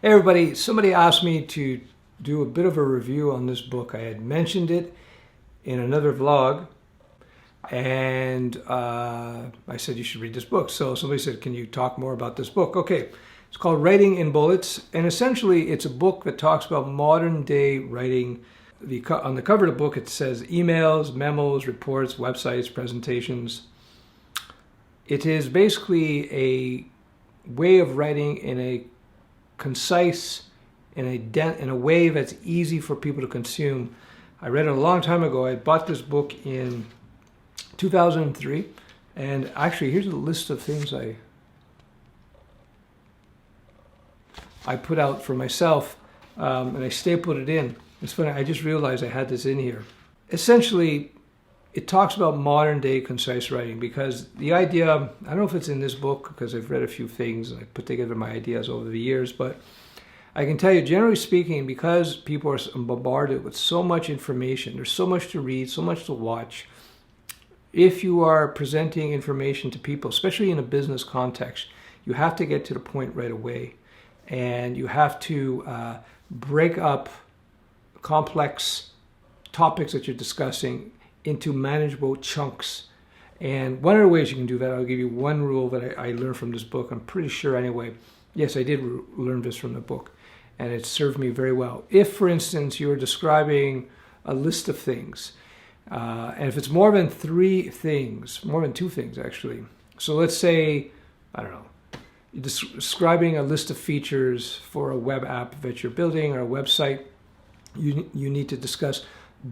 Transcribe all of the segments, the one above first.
Hey everybody, somebody asked me to do a bit of a review on this book. I had mentioned it in another vlog, and I said you should read this book. So somebody said, can you talk more about this book? Okay, it's called Writing in Bullets, and essentially it's a book that talks about modern day writing. On the cover of the book it says emails, memos, reports, websites, presentations. It is basically a way of writing in a concise, in a way that's easy for people to consume. I read it a long time ago. I bought this book in 2003, and actually here's a list of things I put out for myself, and I stapled it in. It's funny, I just realized I had this in here. Essentially, it talks about modern day concise writing, because the idea, I don't know if it's in this book because I've read a few things and I put together my ideas over the years, but I can tell you, generally speaking, because people are bombarded with so much information, there's so much to read, so much to watch. If you are presenting information to people, especially in a business context, you have to get to the point right away, and you have to break up complex topics that you're discussing into manageable chunks. And one of the ways you can do that, I'll give you one rule that I learned from this book. I'm pretty sure anyway. Yes, I did learn this from the book, and it served me very well. If, for instance, you're describing a list of things, and if it's more than three things, more than two things actually. So let's say, I don't know, you're describing a list of features for a web app that you're building or a website you need to discuss.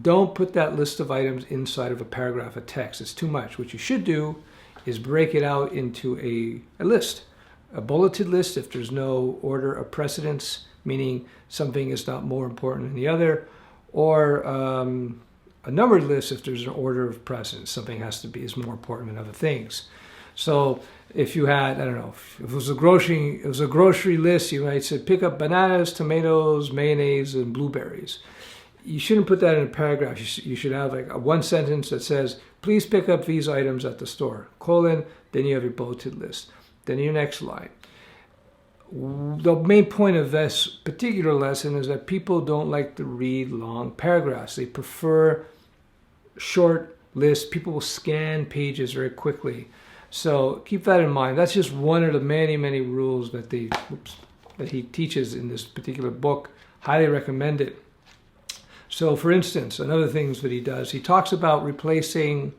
Don't put that list of items inside of a paragraph of text. It's too much. What you should do is break it out into a list, a bulleted list if there's no order of precedence, meaning something is not more important than the other, or a numbered list if there's an order of precedence. Something is more important than other things. So if you had, I don't know, if it was a grocery list, you might say pick up bananas, tomatoes, mayonnaise, and blueberries. You shouldn't put that in a paragraph. You should have like one sentence that says, please pick up these items at the store, colon, then you have your bulleted list. Then your next line. The main point of this particular lesson is that people don't like to read long paragraphs. They prefer short lists. People will scan pages very quickly. So keep that in mind. That's just one of the many, many rules that he teaches in this particular book. Highly recommend it. So, for instance, another things that he does, he talks about replacing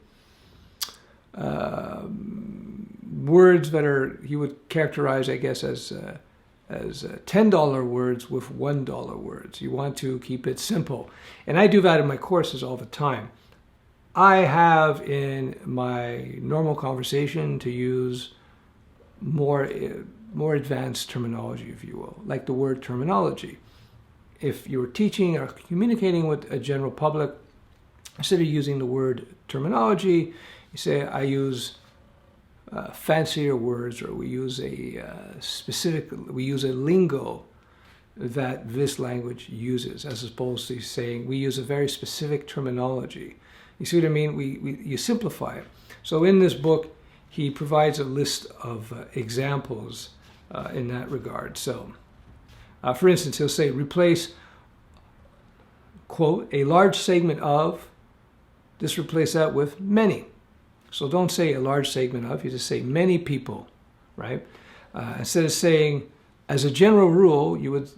words that he would characterize, I guess, as $10 words with $1 words. You want to keep it simple. And I do that in my courses all the time. I have in my normal conversation to use more advanced terminology, if you will, like the word terminology. If you're teaching or communicating with a general public, instead of using the word terminology, you say, I use fancier words, or we use we use a lingo that this language uses, as opposed to saying we use a very specific terminology. You see what I mean? You simplify it. So in this book, he provides a list of examples in that regard. So, for instance, he'll say, replace, quote, a large segment of, just replace that with many. So don't say a large segment of, you just say many people, right? Instead of saying, as a general rule, you would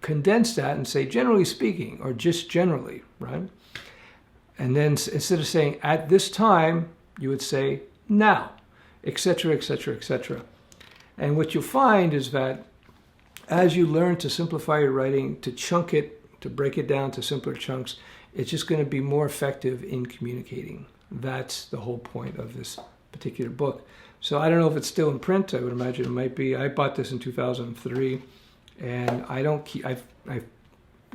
condense that and say, generally speaking, or just generally, right? And then instead of saying, at this time, you would say, now, etc., etc., etc. And what you'll find is that as you learn to simplify your writing, to chunk it, to break it down to simpler chunks, it's just going to be more effective in communicating. That's the whole point of this particular book. So I don't know if it's still in print. I would imagine it might be. I bought this in 2003, and I've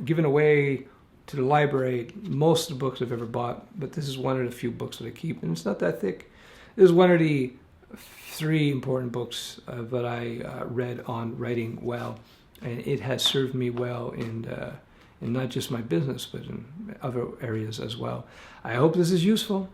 given away to the library most of the books I've ever bought, but this is one of the few books that I keep, and it's not that thick. This is one of the 3 important books that I read on writing well, and it has served me well in not just my business, but in other areas as well. I hope this is useful.